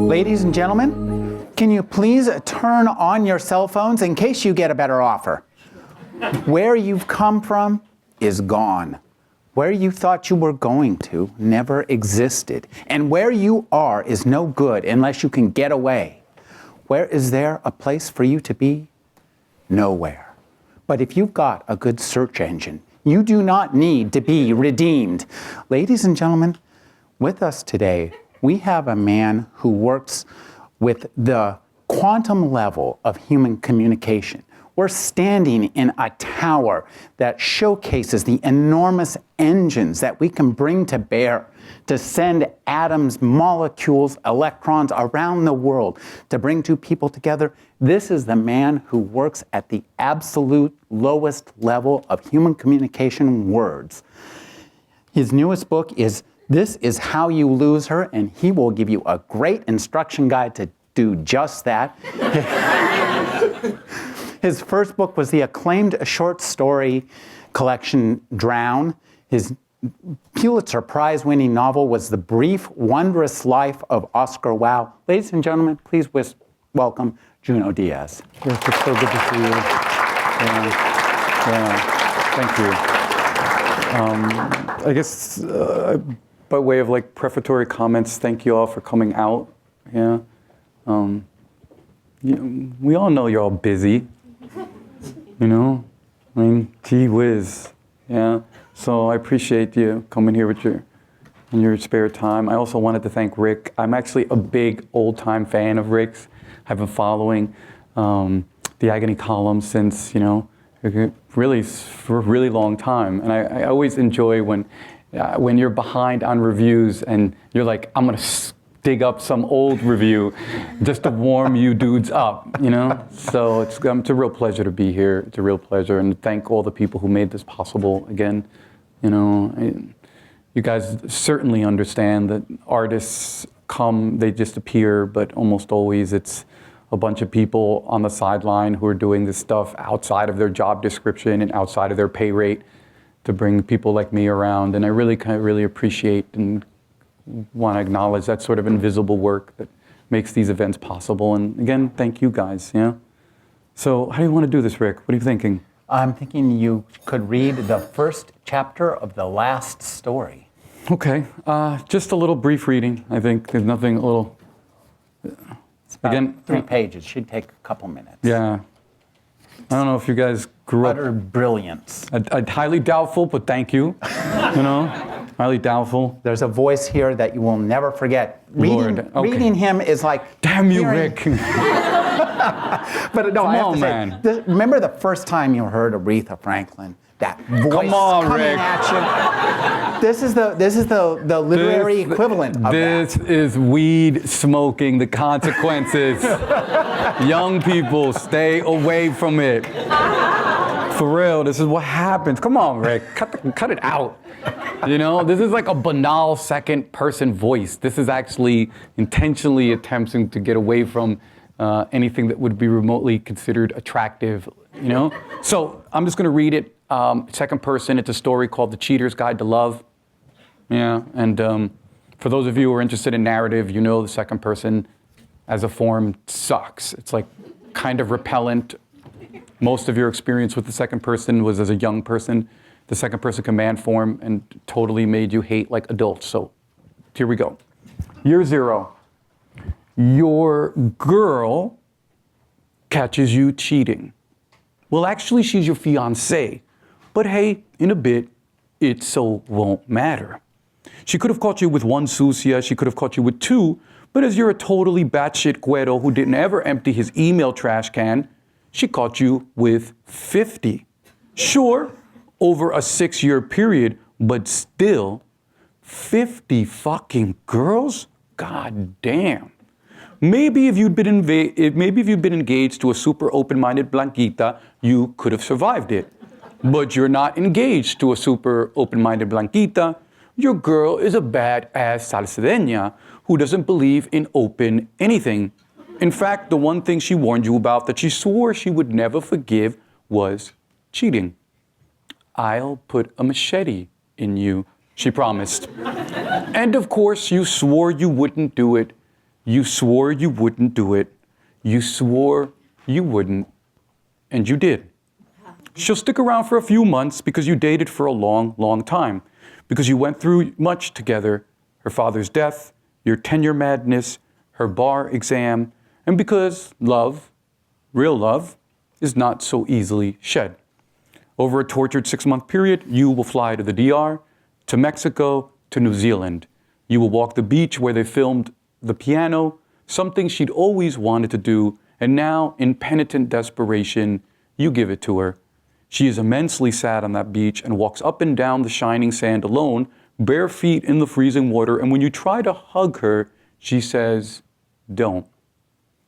Ladies and gentlemen, can you please turn on your cell phones in case you get a better offer? Where you've come from is gone. Where you thought you were going to never existed. And where you are is no good unless you can get away. Where is there a place for you to be? Nowhere. But if you've got a good search engine, you do not need to be redeemed. Ladies and gentlemen, with us today, we have a man who works with the quantum level of human communication. We're standing in a tower that showcases the enormous engines that we can bring to bear to send atoms, molecules, electrons around the world to bring two people together. This is the man who works at the absolute lowest level of human communication, words. His newest book is This Is How You Lose Her, and he will give you a great instruction guide to do just that. His first book was the acclaimed short story collection, Drown. His Pulitzer Prize-winning novel was The Brief, Wondrous Life of Oscar Wilde. Ladies and gentlemen, please welcome Junot Diaz. Yes, it's so good to see you. Thank you. I guess by way of like prefatory comments, thank you all for coming out. Yeah. We all know you're all busy. You know, I mean, gee whiz, yeah. So I appreciate you coming here with in your spare time. I also wanted to thank Rick. I'm actually a big old-time fan of Rick's. I've been following the Agony column since, really for a really long time. And I always enjoy when you're behind on reviews and you're like, I'm gonna dig up some old review just to warm you dudes up, So it's a real pleasure to be here. It's a real pleasure, and thank all the people who made this possible. Again, you guys certainly understand that artists come, they just appear, but almost always it's a bunch of people on the sideline who are doing this stuff outside of their job description and outside of their pay rate to bring people like me around. And I really appreciate and want to acknowledge that sort of invisible work that makes these events possible. And again, thank you guys, yeah? So how do you want to do this, Rick? What are you thinking? I'm thinking you could read the first chapter of the last story. Okay, just a little brief reading. I think there's nothing a little... It's about 3 pages, should take a couple minutes. Yeah. I don't know if you guys grew up... Utter brilliance. I'd highly doubtful, but thank you, Highly doubtful. There's a voice here that you will never forget. Reading him is like... Damn you, Rick. But no, Come I have on, to say, man. Remember the first time you heard Aretha Franklin? That voice coming Rick. at you. This is the literary equivalent of This that. is weed smoking, the consequences. Young people, stay away from it. For real, this is what happens. Come on, Rick, cut it out. This is like a banal second person voice. This is actually intentionally attempting to get away from anything that would be remotely considered attractive, So I'm just gonna read it, second person. It's a story called The Cheater's Guide to Love. Yeah, and for those of you who are interested in narrative, the second person as a form sucks. It's like kind of repellent. Most of your experience with the second person was as a young person. The second person command form and totally made you hate like adults. So here we go. Year 0. Your girl catches you cheating. Well, actually, she's your fiancé. But hey, in a bit, it so won't matter. She could have caught you with 1 sucia, she could have caught you with 2, but as you're a totally batshit güero who didn't ever empty his email trash can, she caught you with 50. Sure, over a 6-year period, but still, 50 fucking girls? God damn. Maybe if you'd been engaged to a super open-minded Blanquita, you could have survived it. But you're not engaged to a super open-minded Blanquita. Your girl is a badass salsadeña who doesn't believe in open anything. In fact, the one thing she warned you about that she swore she would never forgive was cheating. I'll put a machete in you, she promised. And of course, you swore you wouldn't do it. You swore you wouldn't do it. You swore you wouldn't. And you did. She'll stick around for a few months because you dated for a long, long time. Because you went through much together. Her father's death, your tenure madness, her bar exam, and because love, real love, is not so easily shed. Over a tortured 6-month period, you will fly to the DR, to Mexico, to New Zealand. You will walk the beach where they filmed the piano, something she'd always wanted to do, and now, in penitent desperation, you give it to her. She is immensely sad on that beach and walks up and down the shining sand alone, bare feet in the freezing water, and when you try to hug her, she says, "Don't."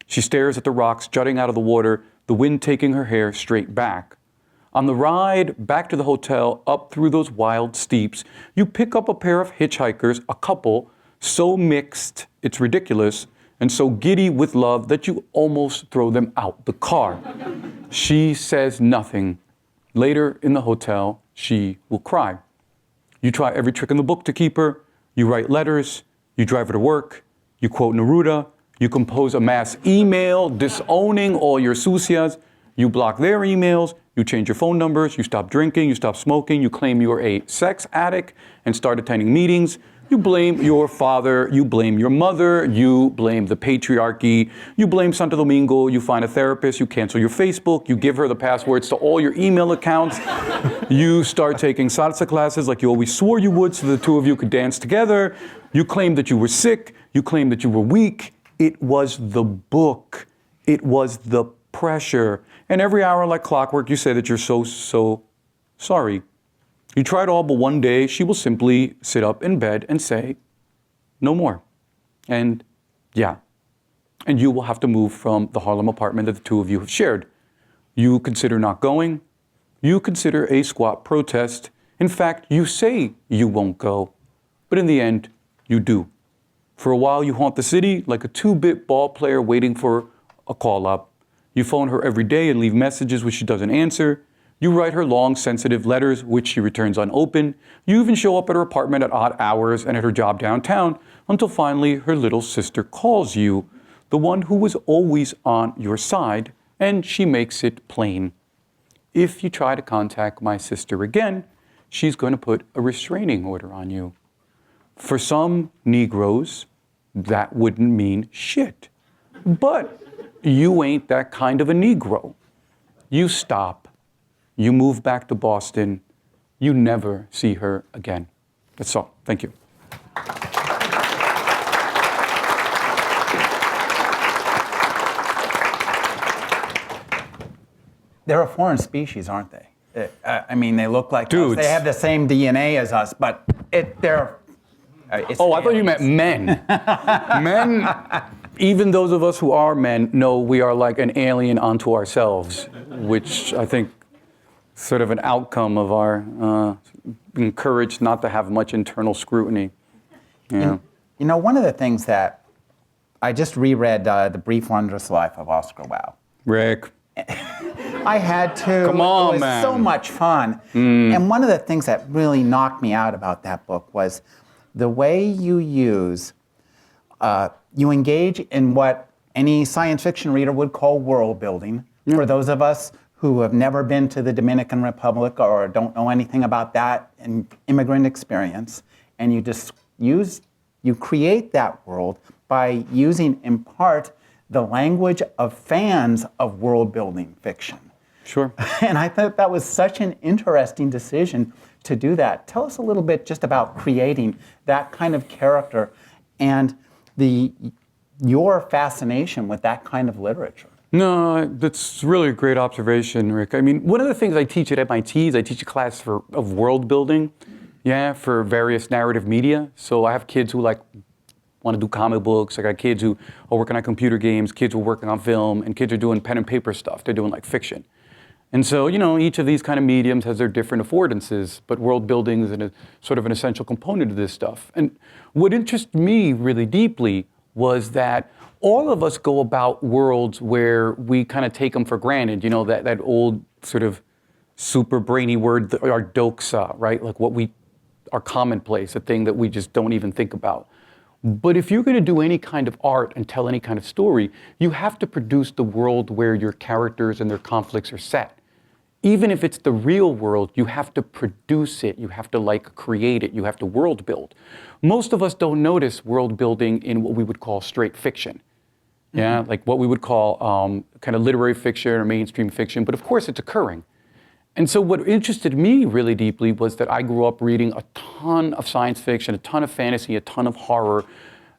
She stares at the rocks jutting out of the water, the wind taking her hair straight back. On the ride back to the hotel, up through those wild steeps, you pick up a pair of hitchhikers, a couple, so mixed it's ridiculous, and so giddy with love that you almost throw them out the car. She says nothing. Later in the hotel, she will cry. You try every trick in the book to keep her. You write letters. You drive her to work. You quote Neruda. You compose a mass email disowning all your sucias. You block their emails. You change your phone numbers. You stop drinking. You stop smoking. You claim you're a sex addict and start attending meetings. You blame your father, you blame your mother, you blame the patriarchy, you blame Santo Domingo, you find a therapist, you cancel your Facebook, you give her the passwords to all your email accounts, you start taking salsa classes like you always swore you would so the two of you could dance together, you claim that you were sick, you claim that you were weak. It was the book, it was the pressure, and every hour like clockwork you say that you're so sorry. You try it all, but one day she will simply sit up in bed and say, "No more." And yeah. And you will have to move from the Harlem apartment that the two of you have shared. You consider not going. You consider a squat protest. In fact, you say you won't go. But in the end, you do. For a while, you haunt the city like a 2-bit ball player waiting for a call-up. You phone her every day and leave messages which she doesn't answer. You write her long, sensitive letters, which she returns unopened. You even show up at her apartment at odd hours and at her job downtown, until finally her little sister calls you, the one who was always on your side, and she makes it plain. If you try to contact my sister again, she's going to put a restraining order on you. For some Negroes, that wouldn't mean shit. But you ain't that kind of a Negro. You stop. You move back to Boston. You never see her again. That's all. Thank you. They're a foreign species, aren't they? I mean, they look like Dudes. us. They have the same DNA as us, but they're... Oh, I thought you meant men. Men, even those of us who are men, know we are like an alien unto ourselves, which I think sort of an outcome of our encouraged not to have much internal scrutiny. Yeah. You know, one of the things that I just reread The Brief Wondrous Life of Oscar Wilde. Rick. I had to. Come on, it was man. so much fun. And one of the things that really knocked me out about that book was the way you use, you engage in what any science fiction reader would call world building. Yeah. For those of us who have never been to the Dominican Republic or don't know anything about that and immigrant experience, and you create that world by using, in part, the language of fans of world-building fiction. Sure. And I thought that was such an interesting decision to do that. Tell us a little bit just about creating that kind of character and your fascination with that kind of literature. No, that's really a great observation, Rick. I mean, one of the things I teach at MIT is I teach a class of world building, for various narrative media. So I have kids who want to do comic books. I got kids who are working on computer games, kids who are working on film, and kids are doing pen and paper stuff. They're doing fiction. And so, each of these kind of mediums has their different affordances, but world building is a sort of an essential component of this stuff. And what interested me really deeply was that all of us go about worlds where we kind of take them for granted. that old sort of super brainy word, our doxa, right? Like what we are commonplace, a thing that we just don't even think about. But if you're going to do any kind of art and tell any kind of story, you have to produce the world where your characters and their conflicts are set. Even if it's the real world, you have to produce it. You have to like create it. You have to world build. Most of us don't notice world building in what we would call straight fiction. Yeah, like what we would call kind of literary fiction or mainstream fiction. But of course, it's occurring. And so what interested me really deeply was that I grew up reading a ton of science fiction, a ton of fantasy, a ton of horror,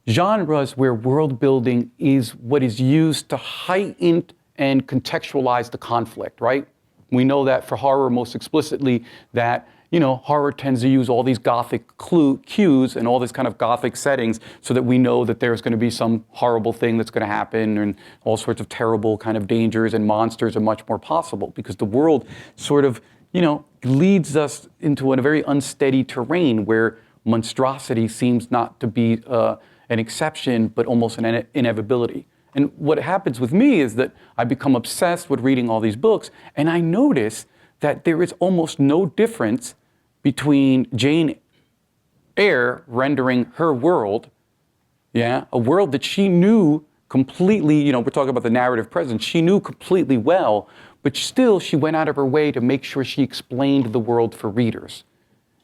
genres where world building is what is used to heighten and contextualize the conflict, right? We know that for horror most explicitly that, you know, horror tends to use all these gothic cues and all this kind of gothic settings so that we know that there's going to be some horrible thing that's going to happen and all sorts of terrible kind of dangers and monsters are much more possible because the world sort of, you know, leads us into a very unsteady terrain where monstrosity seems not to be an exception but almost an inevitability. And what happens with me is that I become obsessed with reading all these books and I notice that there is almost no difference between Jane Eyre rendering her world, yeah, a world that she knew completely, you know, we're talking about the narrative presence, she knew completely well, but still she went out of her way to make sure she explained the world for readers,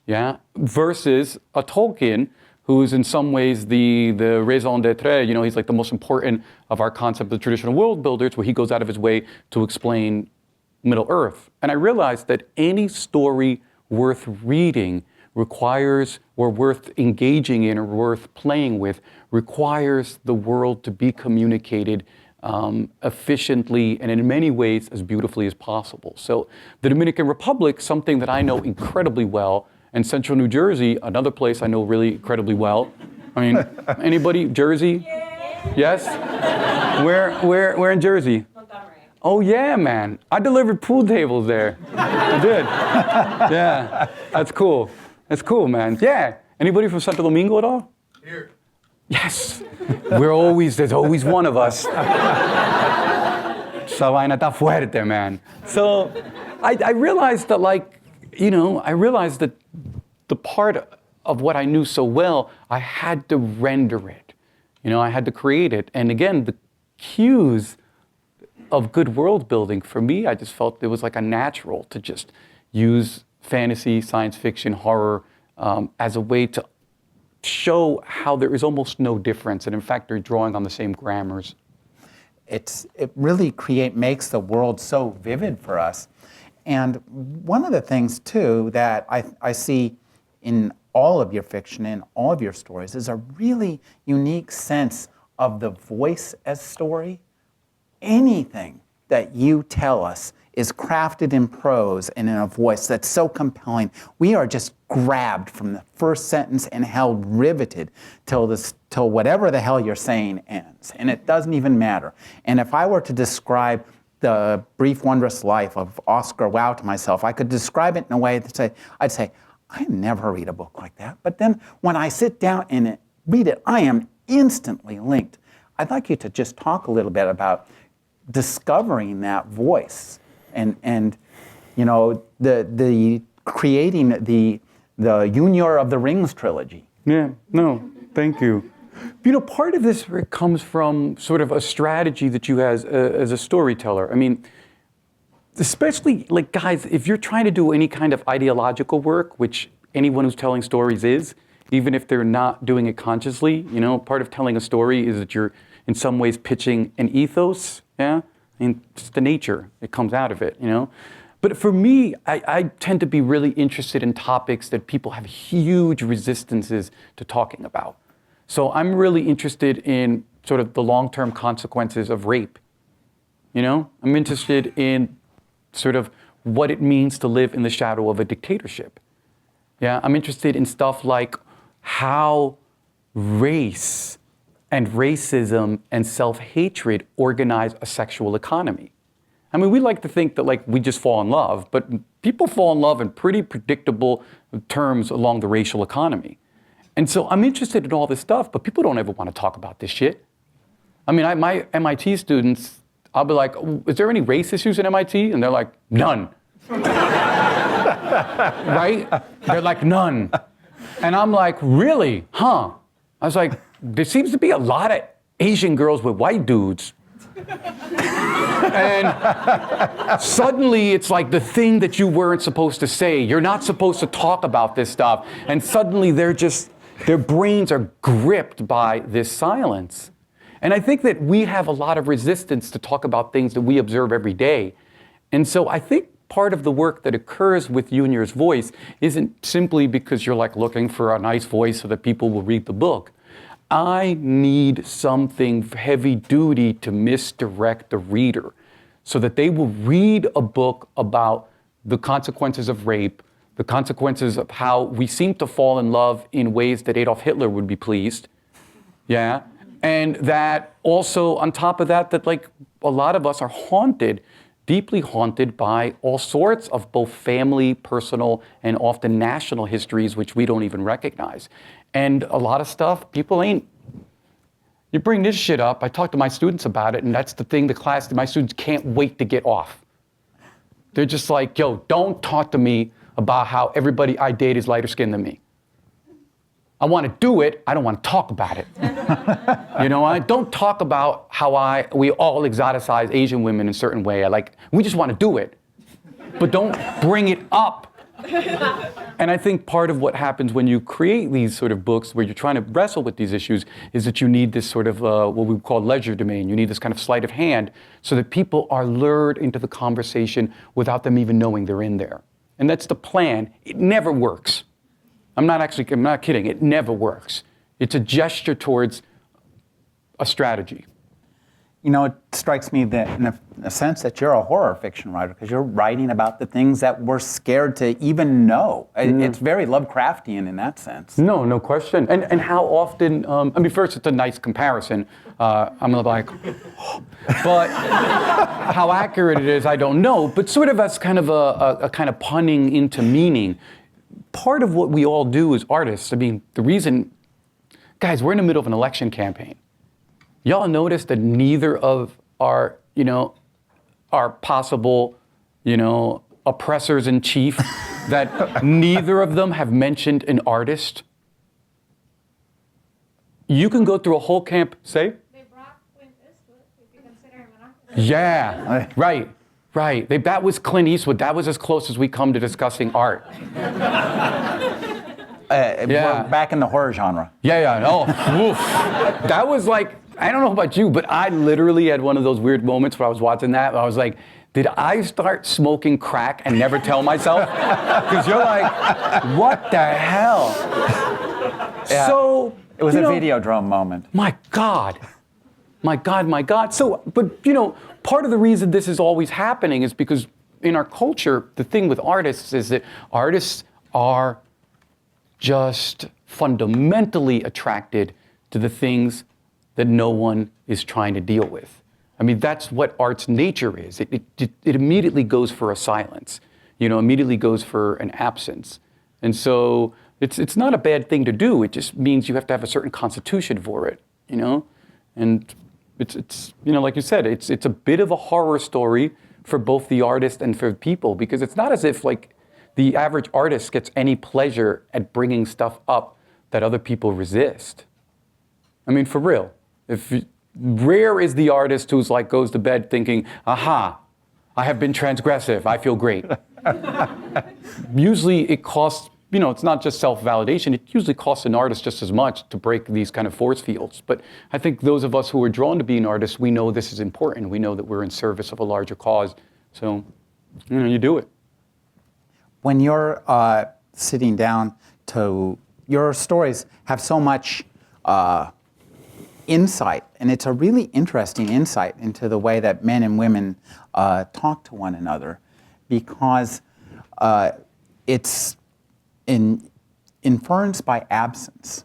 yeah, versus a Tolkien who's in some ways the raison d'etre, you know, he's like the most important of our concept of traditional world builders, where he goes out of his way to explain Middle Earth. And I realized that any story worth reading requires, or worth engaging in, or worth playing with, requires the world to be communicated efficiently and in many ways as beautifully as possible. So the Dominican Republic, something that I know incredibly well, and Central New Jersey, another place I know really incredibly well. I mean, anybody, Jersey? Yes? Where in Jersey? Oh yeah, man. I delivered pool tables there. I did. Yeah, that's cool. That's cool, man. Yeah. Anybody from Santo Domingo at all? Here. Yes. There's always one of us. Esa vaina está fuerte, man. So I realized that, like, you know, I realized that the part of what I knew so well, I had to render it. You know, I had to create it. And again, the cues of good world building, for me, I just felt it was like a natural to just use fantasy, science fiction, horror as a way to show how there is almost no difference. And in fact, they're drawing on the same grammars. It really makes the world so vivid for us. And one of the things, too, that I see in all of your fiction, in all of your stories, is a really unique sense of the voice as story. Anything that you tell us is crafted in prose and in a voice that's so compelling. We are just grabbed from the first sentence and held riveted till whatever the hell you're saying ends. And it doesn't even matter. And if I were to describe the brief, wondrous life of Oscar Wilde to myself, I could describe it in a way that I'd say, I never read a book like that. But then when I sit down and read it, I am instantly linked. I'd like you to just talk a little bit about discovering that voice and you know, the creating the Junior of the Rings trilogy. Yeah, no, thank you. You know, part of this comes from sort of a strategy that you have as a storyteller. I mean, especially, like, guys, if you're trying to do any kind of ideological work, which anyone who's telling stories is, even if they're not doing it consciously, you know, part of telling a story is that you're in some ways pitching an ethos, yeah? I mean, it's the nature, it comes out of it, you know? But for me, I tend to be really interested in topics that people have huge resistances to talking about. So I'm really interested in sort of the long-term consequences of rape, you know? I'm interested in sort of what it means to live in the shadow of a dictatorship. Yeah, I'm interested in stuff like how race and racism and self-hatred organize a sexual economy. I mean, we like to think that, like, we just fall in love, but people fall in love in pretty predictable terms along the racial economy. And so I'm interested in all this stuff, but people don't ever want to talk about this shit. I mean, my MIT students, I'll be like, is there any race issues at MIT? And they're like, none. Right? They're like, none. And I'm like, really? Huh? I was like, there seems to be a lot of Asian girls with white dudes. And suddenly it's like the thing that you weren't supposed to say. You're not supposed to talk about this stuff. And suddenly their brains are gripped by this silence. And I think that we have a lot of resistance to talk about things that we observe every day. And so I think part of the work that occurs with Junior's voice isn't simply because you're like looking for a nice voice so that people will read the book. I need something heavy duty to misdirect the reader so that they will read a book about the consequences of rape, the consequences of how we seem to fall in love in ways that Adolf Hitler would be pleased. Yeah. And that also on top of that, that like a lot of us are haunted, deeply haunted by all sorts of both family, personal, and often national histories, which we don't even recognize. And a lot of stuff, people ain't, you bring this shit up, I talk to my students about it, and that's the thing my students can't wait to get off. They're just like, yo, don't talk to me about how everybody I date is lighter skinned than me. I want to do it, I don't want to talk about it. You know, I don't talk about how we all exoticize Asian women in a certain way. We just want to do it. But don't bring it up. And I think part of what happens when you create these sort of books where you're trying to wrestle with these issues is that you need this sort of what we call ledger domain. You need this kind of sleight of hand so that people are lured into the conversation without them even knowing they're in there. And that's the plan. It never works. I'm not kidding. It never works. It's a gesture towards a strategy. You know, it strikes me that in a sense that you're a horror fiction writer because you're writing about the things that we're scared to even know. It's very Lovecraftian in that sense. No question. And how often, first it's a nice comparison. I'm like, but how accurate it is, I don't know. But sort of as kind of a kind of punning into meaning. Part of what we all do as artists, the reason, guys, we're in the middle of an election campaign. Y'all notice that neither of our possible, oppressors in chief, that neither of them have mentioned an artist? You can go through a whole camp, say? They brought Clint Eastwood, if you consider him an artist. Yeah, right. That was Clint Eastwood. That was as close as we come to discussing art. We're back in the horror genre. Yeah. Oh, oof. That was like, I don't know about you, but I literally had one of those weird moments where I was watching that. I was like, did I start smoking crack and never tell myself? Because you're like, what the hell? Yeah. So it was a Videodrome moment. My God. So, but part of the reason this is always happening is because in our culture, the thing with artists is that artists are just fundamentally attracted to the things that no one is trying to deal with. That's what art's nature is. It immediately goes for a silence, immediately goes for an absence. And so it's not a bad thing to do. It just means you have to have a certain constitution for it, And it's like you said, it's a bit of a horror story for both the artist and for people, because it's not as if like the average artist gets any pleasure at bringing stuff up that other people resist. For real. Rare is the artist who's like goes to bed thinking, aha, I have been transgressive, I feel great. Usually it costs, it's not just self-validation, it usually costs an artist just as much to break these kind of force fields. But I think those of us who are drawn to being artists, we know this is important. We know that we're in service of a larger cause. So, you do it. When you're sitting down your stories have so much insight, and it's a really interesting insight into the way that men and women talk to one another, because it's inference by absence.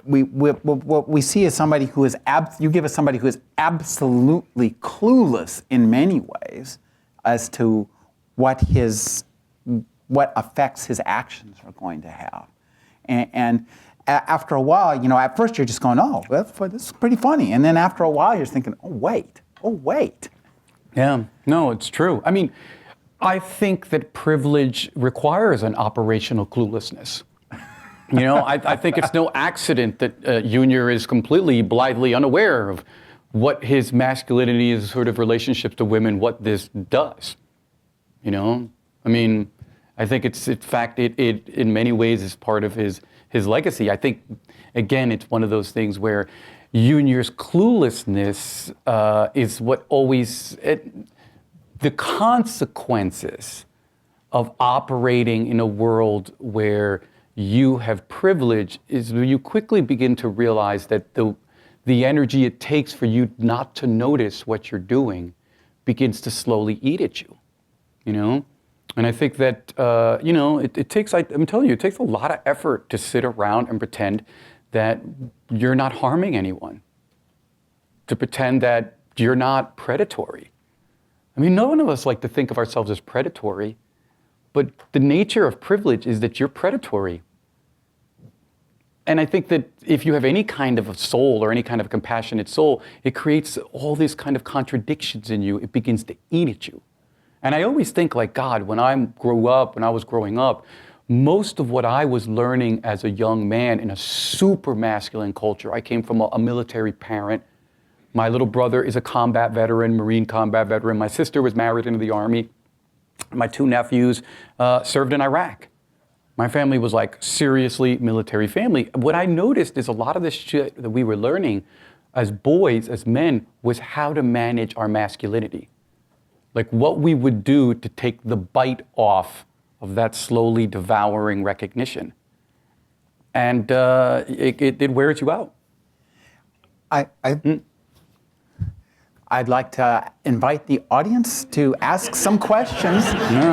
What we see is somebody who is you give us somebody who is absolutely clueless in many ways as to what effects his actions are going to have, and after a while, at first you're just going, oh, this is pretty funny, and then after a while you're thinking, oh wait. Yeah, no, it's true. I think that privilege requires an operational cluelessness. I think it's no accident that Junior is completely blithely unaware of what his masculinity is, sort of relationships to women, what this does. I mean, I think it's, in fact, it in many ways is part of his legacy. I think, again, it's one of those things where Junior's cluelessness is what always, the consequences of operating in a world where you have privilege is when you quickly begin to realize that the energy it takes for you not to notice what you're doing begins to slowly eat at you, And I think that, it takes, I'm telling you, it takes a lot of effort to sit around and pretend that you're not harming anyone, to pretend that you're not predatory. I mean, none of us like to think of ourselves as predatory, but the nature of privilege is that you're predatory. And I think that if you have any kind of a soul or any kind of compassionate soul, it creates all these kind of contradictions in you. It begins to eat at you. And I always think like, God, when I was growing up, most of what I was learning as a young man in a super masculine culture, I came from a military parent. My little brother is a combat veteran, Marine combat veteran. My sister was married into the Army. My 2 nephews served in Iraq. My family was like seriously military family. What I noticed is a lot of this shit that we were learning as boys, as men, was how to manage our masculinity. Like what we would do to take the bite off of that slowly devouring recognition. And it wears you out. I'd like to invite the audience to ask some questions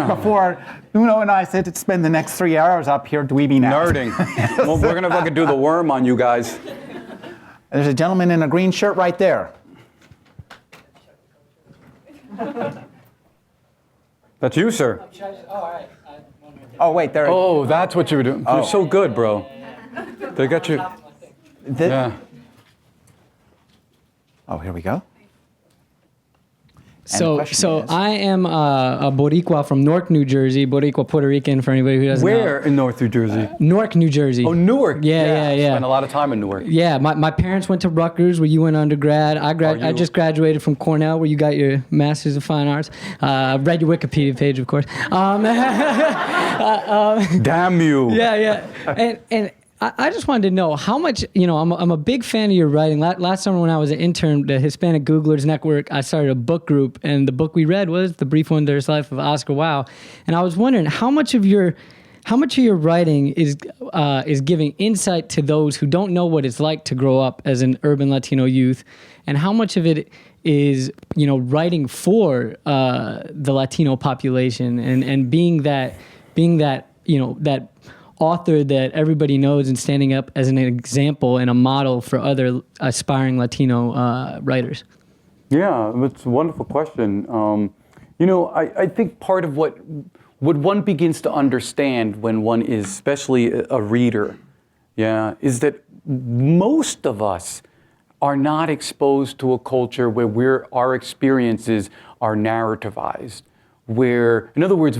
before Uno and I sit to spend the next 3 hours up here dweebing out. Nerding. Well, we're going to fucking do the worm on you guys. There's a gentleman in a green shirt right there. That's you, sir. Oh, wait, there. Oh, that's what you were doing. You're so good, bro. They got you. Yeah. Oh, here we go. So I am a Boricua from Newark, New Jersey. Boricua, Puerto Rican, for anybody who doesn't know. Where in North New Jersey? Newark, New Jersey. Oh, Newark. Yeah. Spent a lot of time in Newark. Yeah, my parents went to Rutgers, where you went undergrad. I just graduated from Cornell, where you got your Master's of Fine Arts. Read your Wikipedia page, of course. Damn you. Yeah. And I just wanted to know how much, I'm a big fan of your writing. Last summer when I was an intern, the Hispanic Googlers Network, I started a book group, and the book we read was The Brief Wondrous Life of Oscar Wilde. And I was wondering how much of your writing is giving insight to those who don't know what it's like to grow up as an urban Latino youth, and how much of it is, writing for the Latino population and being that that author that everybody knows and standing up as an example and a model for other aspiring Latino writers? Yeah, it's a wonderful question. I think part of what one begins to understand when one is especially a reader, is that most of us are not exposed to a culture where our experiences are narrativized, where, in other words,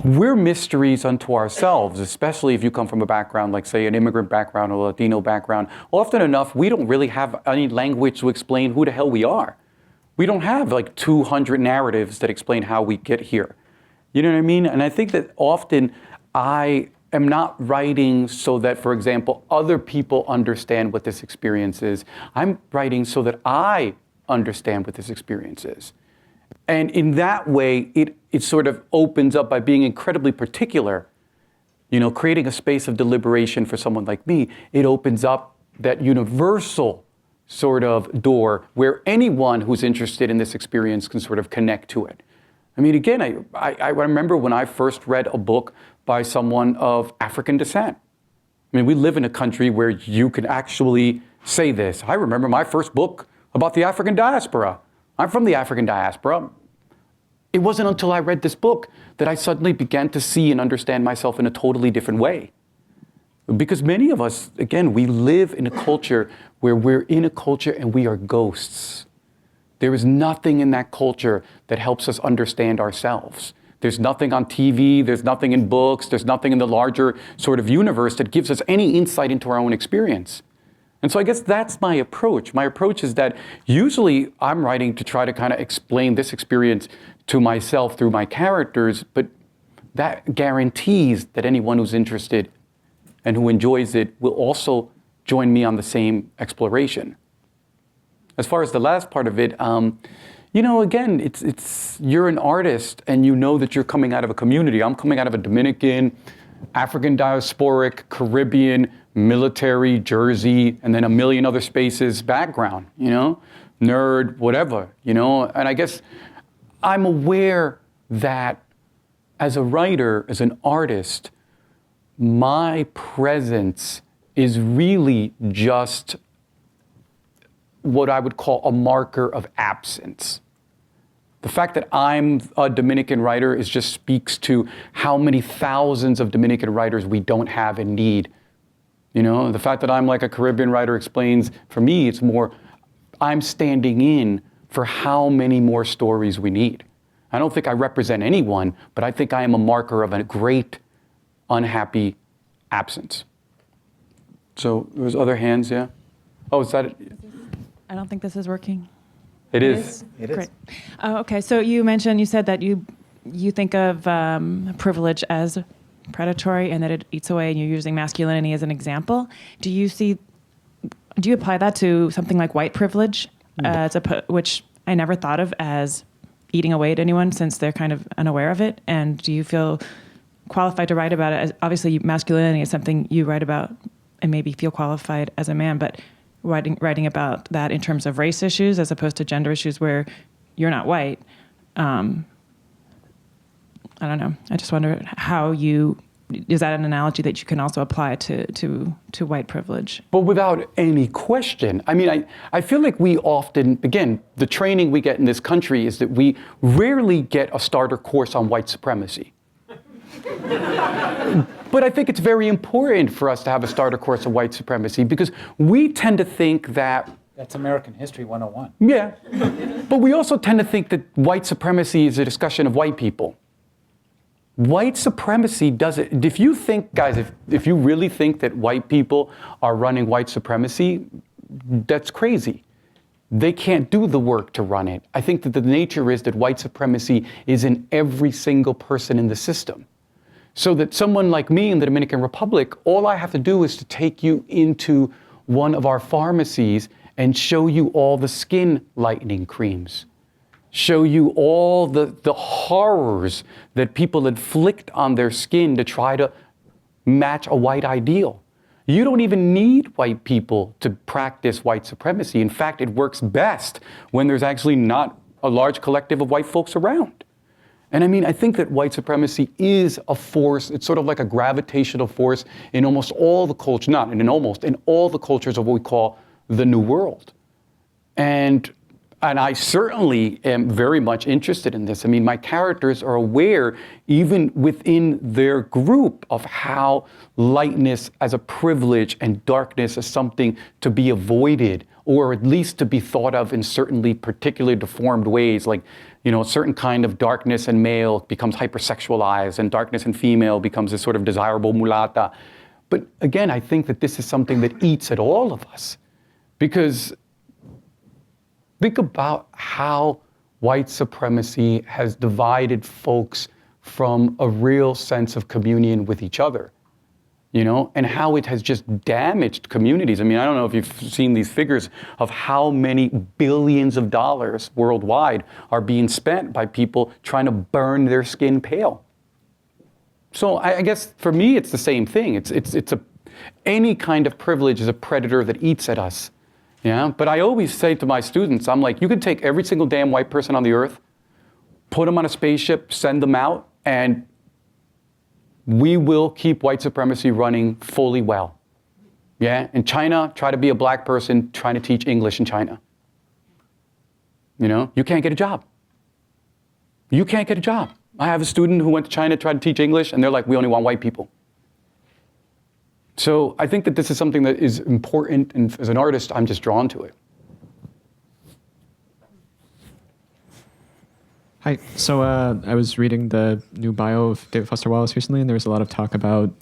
we're mysteries unto ourselves, especially if you come from a background like, say, an immigrant background or a Latino background. Often enough, we don't really have any language to explain who the hell we are. We don't have like 200 narratives that explain how we get here. You know what I mean? And I think that often I am not writing so that, for example, other people understand what this experience is. I'm writing so that I understand what this experience is. And in that way, it sort of opens up by being incredibly particular, creating a space of deliberation for someone like me. It opens up that universal sort of door where anyone who's interested in this experience can sort of connect to it. I mean, again, I remember when I first read a book by someone of African descent. I mean, we live in a country where you can actually say this. I remember my first book about the African diaspora. I'm from the African diaspora. It wasn't until I read this book that I suddenly began to see and understand myself in a totally different way. Because many of us, again, we live in a culture where we're in a culture and we are ghosts. There is nothing in that culture that helps us understand ourselves. There's nothing on TV, there's nothing in books, there's nothing in the larger sort of universe that gives us any insight into our own experience. And so I guess that's my approach. My approach is that usually I'm writing to try to kind of explain this experience to myself through my characters, but that guarantees that anyone who's interested and who enjoys it will also join me on the same exploration. As far as the last part of it, you know, again, it's you're an artist and you know that you're coming out of a community. I'm coming out of a Dominican, African diasporic, Caribbean, military, Jersey, and then a million other spaces background, you know, nerd, whatever, you know. And I guess I'm aware that as a writer, as an artist, my presence is really just what I would call a marker of absence. The fact that I'm a Dominican writer just speaks to how many thousands of Dominican writers we don't have and need. You know, the fact that I'm like a Caribbean writer explains, for me, it's more, I'm standing in for how many more stories we need. I don't think I represent anyone, but I think I am a marker of a great unhappy absence. So there's other hands, yeah? Oh, is that it? I don't think this is working. It is. It is. Great. Okay, so you said that you think of privilege as predatory and that it eats away, and you're using masculinity as an example. Do you apply that to something like white privilege, which I never thought of as eating away at anyone since they're kind of unaware of it? And do you feel qualified to write about it? Obviously, masculinity is something you write about and maybe feel qualified as a man, but writing about that in terms of race issues as opposed to gender issues where you're not white. I don't know. I just wonder is that an analogy that you can also apply to white privilege? But without any question. I mean, I feel like we often, again, the training we get in this country is that we rarely get a starter course on white supremacy. But I think it's very important for us to have a starter course on white supremacy because we tend to think that... That's American History 101. Yeah. But we also tend to think that white supremacy is a discussion of white people. White supremacy doesn't... If you think, guys, if you really think that white people are running white supremacy, that's crazy. They can't do the work to run it. I think that the nature is that white supremacy is in every single person in the system. So that someone like me in the Dominican Republic, all I have to do is to take you into one of our pharmacies and show you all the skin lightening creams, show you all the horrors that people inflict on their skin to try to match a white ideal. You don't even need white people to practice white supremacy. In fact, it works best when there's actually not a large collective of white folks around. And I mean, I think that white supremacy is a force. It's sort of like a gravitational force in almost all the cultures, in all the cultures of what we call the New World. And I certainly am very much interested in this. I mean, my characters are aware, even within their group, of how lightness as a privilege and darkness as something to be avoided, or at least to be thought of in certainly particularly deformed ways, like, you know, a certain kind of darkness in male becomes hypersexualized and darkness in female becomes this sort of desirable mulata. But again, I think that this is something that eats at all of us. Because think about how white supremacy has divided folks from a real sense of communion with each other, you know, and how it has just damaged communities. I mean, I don't know if you've seen these figures of how many billions of dollars worldwide are being spent by people trying to burn their skin pale. So I guess for me, it's the same thing. Any kind of privilege is a predator that eats at us. Yeah, but I always say to my students, I'm like, you can take every single damn white person on the earth, put them on a spaceship, send them out, and we will keep white supremacy running fully well. Yeah, in China, try to be a black person trying to teach English in China. You know, you can't get a job. You can't get a job. I have a student who went to China, tried to teach English, and they're like, we only want white people. So I think that this is something that is important, and as an artist, I'm just drawn to it. Hi. So I was reading the new bio of David Foster Wallace recently, and there was a lot of talk about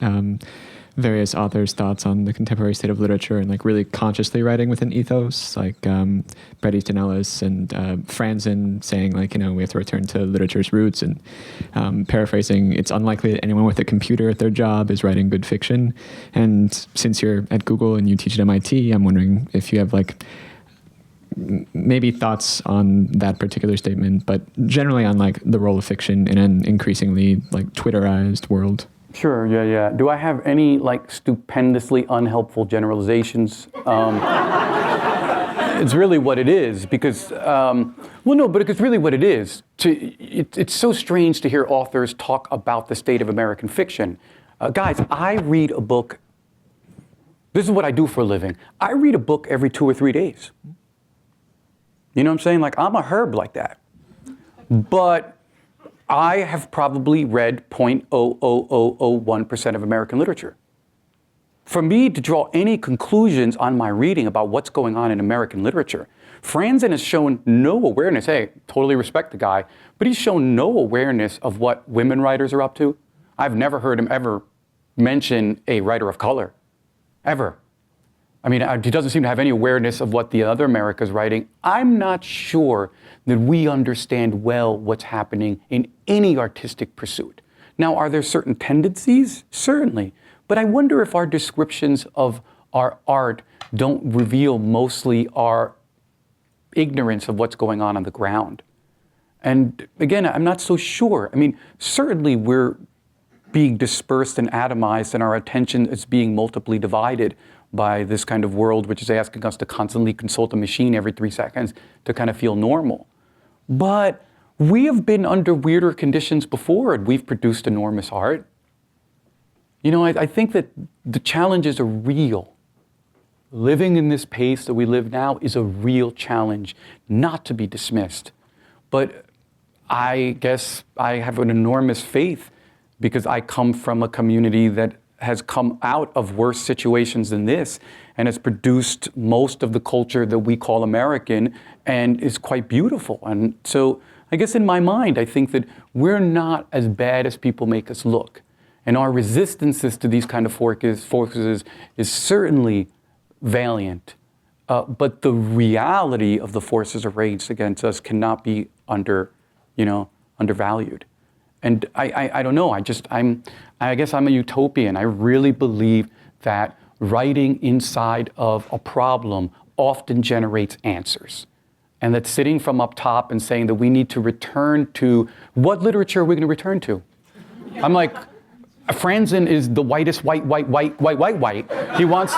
various authors' thoughts on the contemporary state of literature and like really consciously writing within ethos, like Bret Easton Ellis and Franzen saying like, we have to return to literature's roots, and paraphrasing, it's unlikely that anyone with a computer at their job is writing good fiction. And since you're at Google and you teach at MIT, I'm wondering if you have like maybe thoughts on that particular statement, but generally on like the role of fiction in an increasingly like Twitterized world. Sure, yeah. Do I have any like stupendously unhelpful generalizations? It's really what it is, because, but it's really what it is. It's so strange to hear authors talk about the state of American fiction. Guys, I read a book, this is what I do for a living. I read a book every 2 or 3 days. You know what I'm saying? Like, I'm a herb like that. But I have probably read 0.00001% of American literature. For me to draw any conclusions on my reading about what's going on in American literature, Franzen has shown no awareness. Hey, totally respect the guy, but he's shown no awareness of what women writers are up to. I've never heard him ever mention a writer of color, ever. I mean, he doesn't seem to have any awareness of what the other America's writing. I'm not sure that we understand well what's happening in any artistic pursuit. Now, are there certain tendencies? Certainly. But I wonder if our descriptions of our art don't reveal mostly our ignorance of what's going on the ground. And again, I'm not so sure. I mean, certainly we're being dispersed and atomized, and our attention is being multiply divided by this kind of world, which is asking us to constantly consult a machine every 3 seconds to kind of feel normal. But we have been under weirder conditions before, and we've produced enormous art. I think that the challenges are real. Living in this pace that we live now is a real challenge, not to be dismissed. But I guess I have an enormous faith, because I come from a community that has come out of worse situations than this and has produced most of the culture that we call American and is quite beautiful. And so I guess in my mind, I think that we're not as bad as people make us look. And our resistances to these kind of forces is certainly valiant. But the reality of the forces arrayed against us cannot be undervalued. And I don't know, I guess I'm a utopian. I really believe that writing inside of a problem often generates answers. And that sitting from up top and saying that we need to return to, what literature are we going to return to? I'm like, Franzen is the whitest white. He wants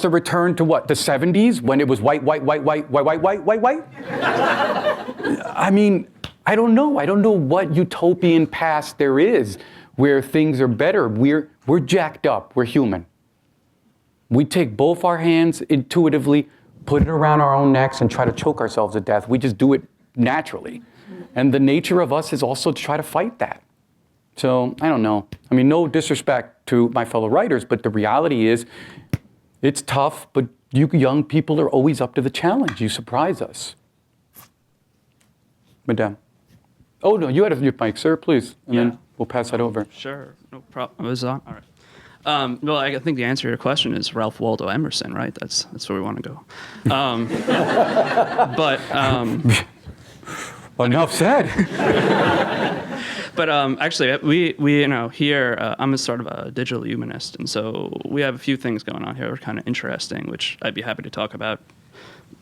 to return to what, the 70s when it was white. I mean, I don't know. I don't know what utopian past there is where things are better. We're jacked up. We're human. We take both our hands intuitively, put it around our own necks, and try to choke ourselves to death. We just do it naturally. And the nature of us is also to try to fight that. So, I don't know. I mean, no disrespect to my fellow writers, but the reality is it's tough, but you young people are always up to the challenge. You surprise us. Madame. Oh, no, you had your mic, sir, please. And then we'll pass that over. Sure, no problem. It was on? All right. Well, I think the answer to your question is Ralph Waldo Emerson, right? That's where we want to go. Enough said. But actually, we here, I'm a sort of a digital humanist, and so we have a few things going on here that are kind of interesting, which I'd be happy to talk about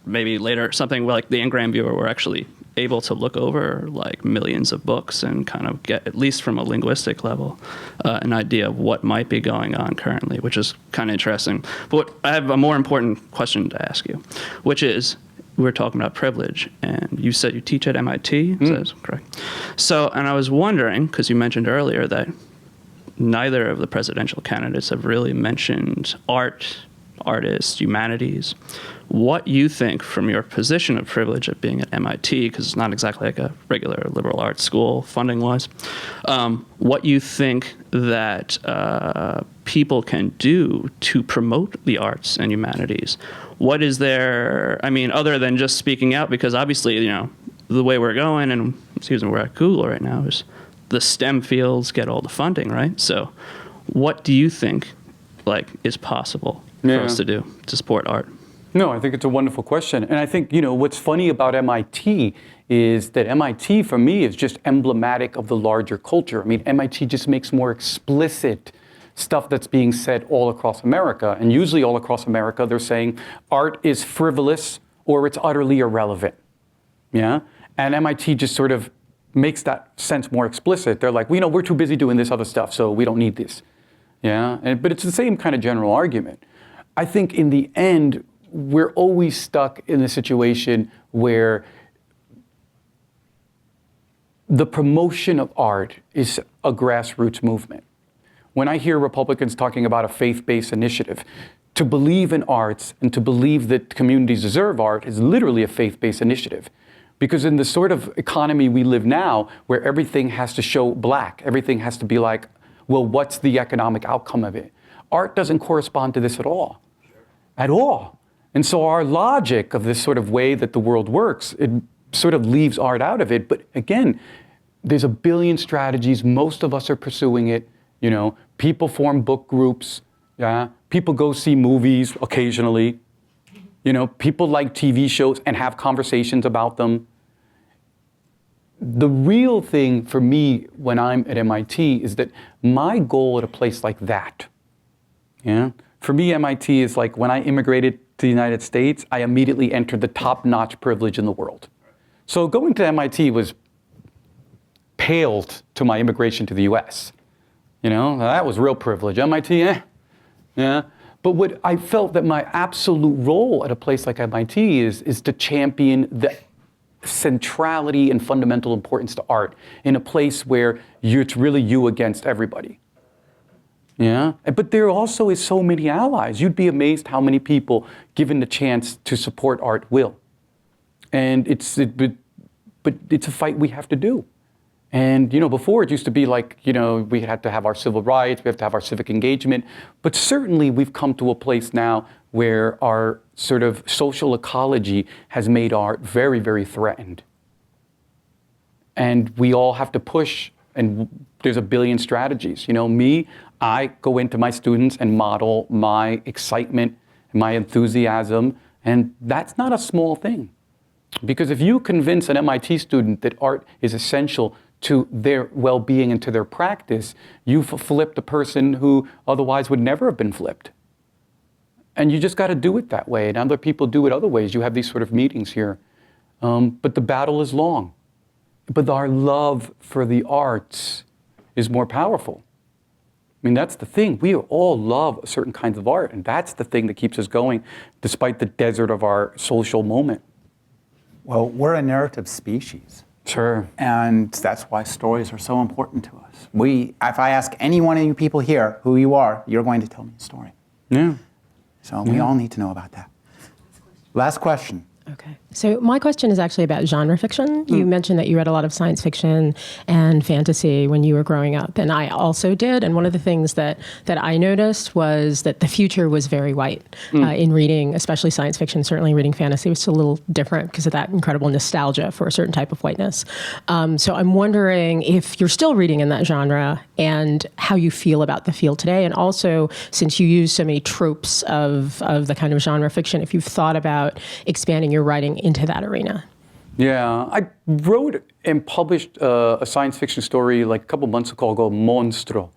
maybe later. Something like the Ngram viewer, we're actually able to look over like millions of books and kind of get, at least from a linguistic level, an idea of what might be going on currently, which is kind of interesting. But I have a more important question to ask you, which is, we're talking about privilege, and you said you teach at MIT, is that correct? So, and I was wondering, because you mentioned earlier that neither of the presidential candidates have really mentioned art, artists, humanities, what you think from your position of privilege at being at MIT, because it's not exactly like a regular liberal arts school funding-wise, what you think that people can do to promote the arts and humanities. What is there, I mean, other than just speaking out, because obviously, the way we're going and excuse me, we're at Google right now, is the STEM fields get all the funding, right? So what do you think is possible for us to do to support art? No, I think it's a wonderful question. And I think, what's funny about MIT is that MIT, for me, is just emblematic of the larger culture. I mean, MIT just makes more explicit stuff that's being said all across America. And usually all across America, they're saying art is frivolous or it's utterly irrelevant. Yeah? And MIT just sort of makes that sense more explicit. They're like, we're too busy doing this other stuff, so we don't need this. Yeah? But it's the same kind of general argument. I think in the end, we're always stuck in a situation where the promotion of art is a grassroots movement. When I hear Republicans talking about a faith-based initiative, to believe in arts and to believe that communities deserve art is literally a faith-based initiative. Because in the sort of economy we live now, where everything has to show black, everything has to be like, well, what's the economic outcome of it? Art doesn't correspond to this at all. At all. And so our logic of this sort of way that the world works, it sort of leaves art out of it. But again, there's a billion strategies. Most of us are pursuing it. People form book groups. Yeah. People go see movies occasionally. People like TV shows and have conversations about them. The real thing for me when I'm at MIT is that my goal at a place like that, for me, MIT is like when I immigrated to the United States, I immediately entered the top-notch privilege in the world. So going to MIT was paled to my immigration to the US. That was real privilege. MIT, yeah. But what I felt that my absolute role at a place like MIT is to champion the centrality and fundamental importance to art in a place where it's really you against everybody. Yeah, but there also is so many allies. You'd be amazed how many people, given the chance to support art, will. And but it's a fight we have to do. And before it used to be like, we had to have our civil rights, we have to have our civic engagement. But certainly we've come to a place now where our sort of social ecology has made art very, very threatened. And we all have to push, and there's a billion strategies. I go into my students and model my excitement, my enthusiasm, and that's not a small thing. Because if you convince an MIT student that art is essential to their well-being and to their practice, you've flipped a person who otherwise would never have been flipped. And you just got to do it that way, and other people do it other ways. You have these sort of meetings here. But the battle is long. But our love for the arts is more powerful. I mean, that's the thing. We all love certain kinds of art, and that's the thing that keeps us going, despite the desert of our social moment. Well, we're a narrative species. Sure. And that's why stories are so important to us. If I ask any one of you people here who you are, you're going to tell me a story. Yeah. So we all need to know about that. Last question. Okay. So my question is actually about genre fiction. You mentioned that you read a lot of science fiction and fantasy when you were growing up, and I also did. And one of the things that I noticed was that the future was very white in reading, especially science fiction. Certainly reading fantasy was a little different because of that incredible nostalgia for a certain type of whiteness. So I'm wondering if you're still reading in that genre and how you feel about the field today. And also, since you use so many tropes of the kind of genre fiction, if you've thought about expanding your writing into that arena. Yeah, I wrote and published a science fiction story like a couple months ago called Monstro,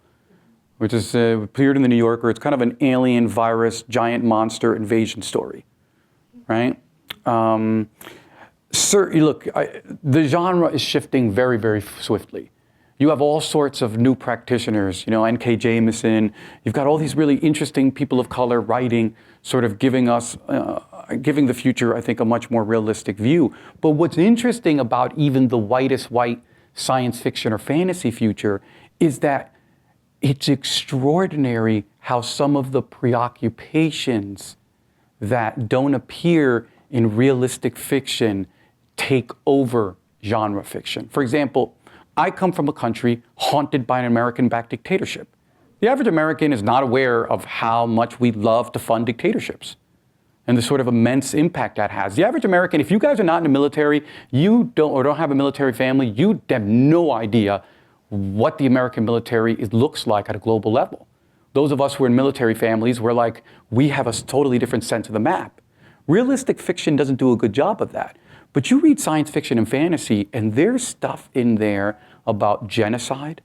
which is appeared in the New Yorker. It's kind of an alien virus, giant monster invasion story, right? Look, the genre is shifting very, very swiftly. You have all sorts of new practitioners, N.K. Jemisin. You've got all these really interesting people of color writing, sort of giving us, giving the future, I think, a much more realistic view. But what's interesting about even the whitest white science fiction or fantasy future is that it's extraordinary how some of the preoccupations that don't appear in realistic fiction take over genre fiction. For example, I come from a country haunted by an American-backed dictatorship. The average American is not aware of how much we love to fund dictatorships. and the sort of immense impact that has. The average American, if you guys are not in the military, you don't have a military family, you have no idea what the American military looks like at a global level. Those of us who are in military families, we have a totally different sense of the map. Realistic fiction doesn't do a good job of that. But you read science fiction and fantasy, and there's stuff in there about genocide,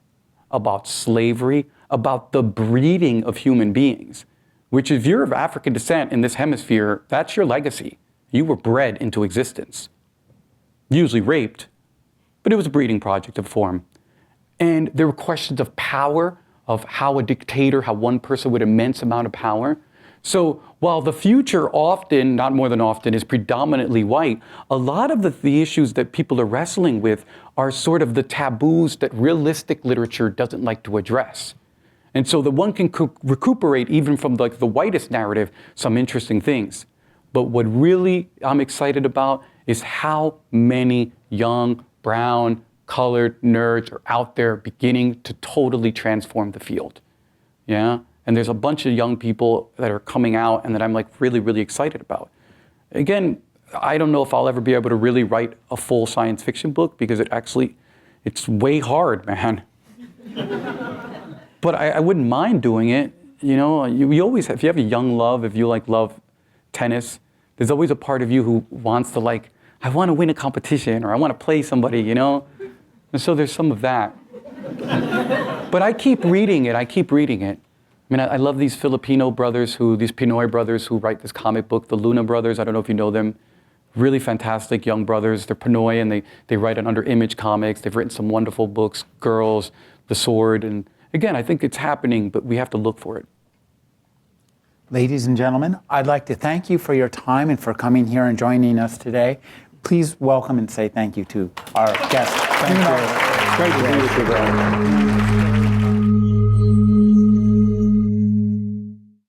about slavery, about the breeding of human beings, which if you're of African descent in this hemisphere, that's your legacy. You were bred into existence. Usually raped, but it was a breeding project of form. And there were questions of power, of how a dictator, how one person with immense amount of power. So while the future often, not more than often, is predominantly white, a lot of the issues that people are wrestling with are sort of the taboos that realistic literature doesn't like to address. And so that one can recuperate even from the whitest narrative some interesting things. But what really I'm excited about is how many young, brown, colored nerds are out there beginning to totally transform the field. Yeah? And there's a bunch of young people that are coming out and that I'm really, really excited about. Again, I don't know if I'll ever be able to really write a full science fiction book because it's way hard, man. But I wouldn't mind doing it. You know, we always have, if you have a young love, if you love tennis, there's always a part of you who wants to I want to win a competition or I want to play somebody, you know? And so there's some of that. But I keep reading it. I mean, I love these Filipino brothers, these Pinoy brothers who write this comic book, the Luna brothers. I don't know if you know them. Really fantastic young brothers. They're Pinoy and they write it under Image Comics. They've written some wonderful books, Girls, The Sword. And again, I think it's happening, but we have to look for it. Ladies and gentlemen, I'd like to thank you for your time and for coming here and joining us today. Please welcome and say thank you to our guest. Thank you. Great to be with you, bro.